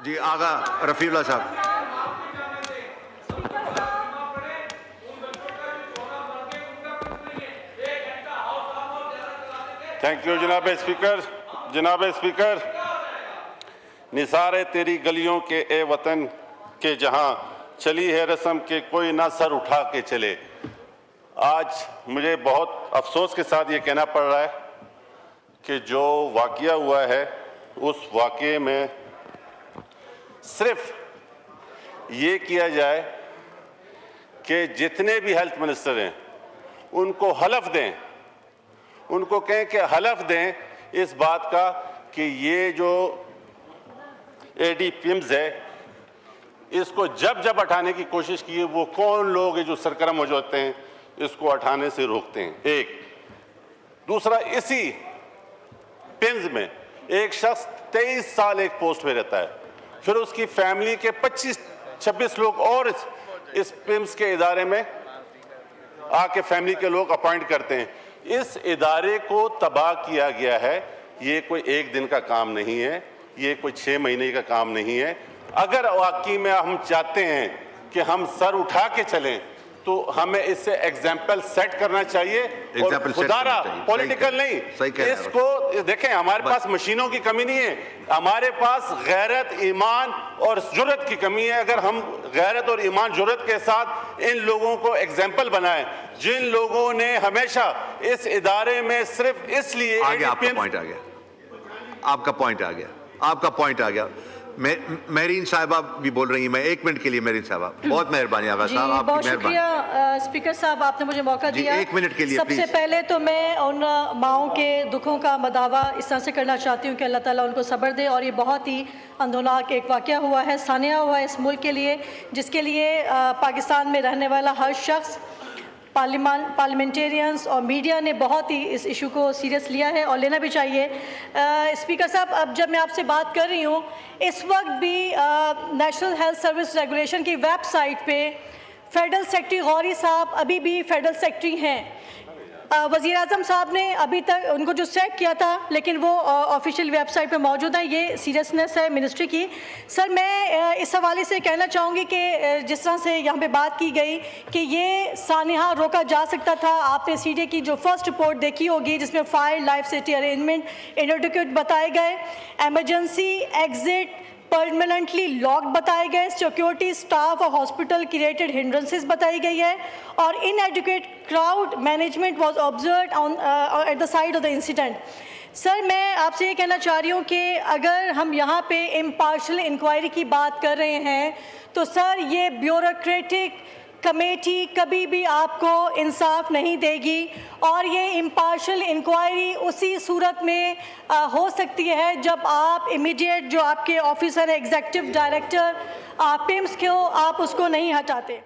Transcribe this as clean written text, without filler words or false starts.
جی آغا رفیع اللہ صاحب. Thank you جناب speaker. جناب اسپیکر، نثار تیری گلیوں کے اے وطن کے جہاں چلی ہے رسم کہ کوئی نہ سر اٹھا کے چلے. آج مجھے بہت افسوس کے ساتھ یہ کہنا پڑ رہا ہے کہ جو واقعہ ہوا ہے اس واقعے میں صرف یہ کیا جائے کہ جتنے بھی ہیلتھ منسٹر ہیں ان کو حلف دیں، ان کو کہیں کہ حلف دیں اس بات کا کہ یہ جو اے ڈی پیمز ہے اس کو جب جب ہٹانے کی کوشش کی ہے وہ کون لوگ ہیں جو سرگرم ہو جاتے ہیں اس کو ہٹانے سے روکتے ہیں. ایک دوسرا، اسی پمز میں ایک شخص 23 سال ایک پوسٹ پہ رہتا ہے، پھر اس کی فیملی کے 25-26 لوگ اور اس پمز کے ادارے میں آ کے فیملی کے لوگ اپوائنٹ کرتے ہیں. اس ادارے کو تباہ کیا گیا ہے. یہ کوئی ایک دن کا کام نہیں ہے، یہ کوئی 6 مہینے کا کام نہیں ہے. اگر واقعی میں ہم چاہتے ہیں کہ ہم سر اٹھا کے چلیں تو ہمیں اس سے ایگزامپل سیٹ کرنا چاہیے اور خدارہ پولیٹیکل نہیں. اس کو دیکھیں، ہمارے پاس مشینوں کی کمی نہیں ہے، ہمارے پاس غیرت، ایمان اور جرت کی کمی ہے. اگر ہم غیرت اور ایمان جرت کے ساتھ ان لوگوں کو ایگزامپل بنائیں جن لوگوں نے ہمیشہ اس ادارے میں صرف اس لیے آپ کا پوائنٹ آ گیا. مہرین صاحبہ بھی بول رہی ہیں. میں 1 منٹ کے لیے مہرین صاحبہ. بہت مہربانی آغا صاحب، آپ کی بہت شکریہ اسپیکر صاحب، آپ نے مجھے موقع دیا. 1 منٹ کے لیے سب سے پہلے تو میں ان ماؤں کے دکھوں کا مداوع اس طرح سے کرنا چاہتی ہوں کہ اللہ تعالیٰ ان کو صبر دے. اور یہ بہت ہی اندھوناک ایک واقعہ ہوا ہے، سانحہ ہوا ہے اس ملک کے لیے، جس کے لیے پاکستان میں رہنے والا ہر شخص، پارلیمنٹیرینز اور میڈیا نے بہت ہی اس ایشو کو سیریس لیا ہے اور لینا بھی چاہیے. اسپیکر صاحب، اب جب میں آپ سے بات کر رہی ہوں، اس وقت بھی نیشنل ہیلتھ سروس ریگولیشن کی ویب سائٹ پہ فیڈرل سیکرٹری غوری صاحب ابھی بھی فیڈرل سیکرٹری ہیں. وزیر اعظم صاحب نے ابھی تک ان کو جو سیک کیا تھا لیکن وہ آفیشیل ویب سائٹ پہ موجود ہیں. یہ سیریسنس ہے منسٹری کی. سر، میں اس حوالے سے کہنا چاہوں گی کہ جس طرح سے یہاں پہ بات کی گئی کہ یہ سانحہ روکا جا سکتا تھا. آپ نے سی ڈی کی جو فرسٹ رپورٹ دیکھی ہوگی جس میں fire life safety arrangement indicate بتائے گئے، ایمرجنسی ایگزٹ پرماننٹلی لاک بتائے گئے، سیکیورٹی اسٹاف اور ہاسپٹل کریٹڈ ہنڈرنسز بتائی گئی ہے، اور inadequate crowd management was observed at the site of the incident. Sir, میں آپ سے یہ کہنا چاہ رہی ہوں کہ اگر ہم یہاں پہ امپارشل انکوائری کی بات کر رہے ہیں تو سر یہ بیوروکریٹک کمیٹی کبھی بھی آپ کو انصاف نہیں دے گی، اور یہ امپارشل انکوائری اسی صورت میں ہو سکتی ہے جب آپ امیڈیٹ جو آپ کے آفیسر ایگزیکٹو ڈائریکٹر پمز کو آپ اس کو نہیں ہٹاتے.